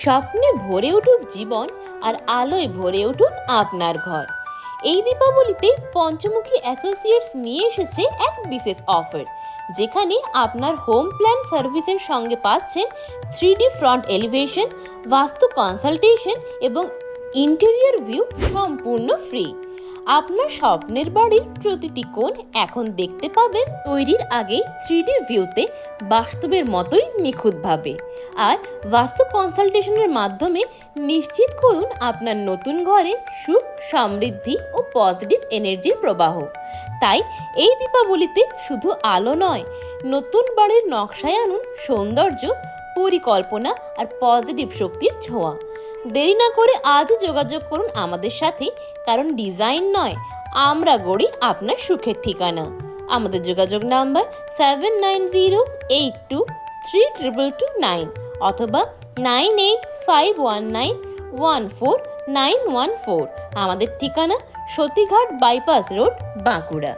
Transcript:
স্বপ্নে ভরে উঠুক জীবন আর আলোয় ভরে উঠুক আপনার ঘর। এই দীপাবলিতে পঞ্চমুখী অ্যাসোসিয়েটস নিয়ে এসেছে এক বিশেষ অফার, যেখানে আপনার হোম প্ল্যান সার্ভিসের সঙ্গে পাচ্ছেন 3D ফ্রন্ট এলিভেশন, বাস্তু কনসালটেশন এবং ইন্টেরিয়র ভিউ সম্পূর্ণ ফ্রি। আপনার স্বপ্নের বাড়ির প্রতিটি কোণ এখন দেখতে পাবেন তৈরির আগেই 3D ভিউতে বাস্তবের মতোই নিখুঁতভাবে। আর বাস্তু কনসালটেশনের মাধ্যমে নিশ্চিত করুন আপনার নতুন ঘরে সুখ, সমৃদ্ধি ও পজিটিভ এনার্জির প্রবাহ। তাই এই দীপাবলিতে শুধু আলো নয়, নতুন বাড়ির নকশায় আনুন সৌন্দর্য, পরিকল্পনা আর পজিটিভ শক্তির ছোঁয়া। দেরি না করে আজই যোগাযোগ করুন আমাদের সাথে, কারণ ডিজাইন নয়, আমরা গড়ি আপনার সুখের ঠিকানা। আমাদের যোগাযোগ নাম্বার 7908232229 অথবা 9851914914। আমাদের ঠিকানা সতীঘাট বাইপাস রোড, বাঁকুড়া।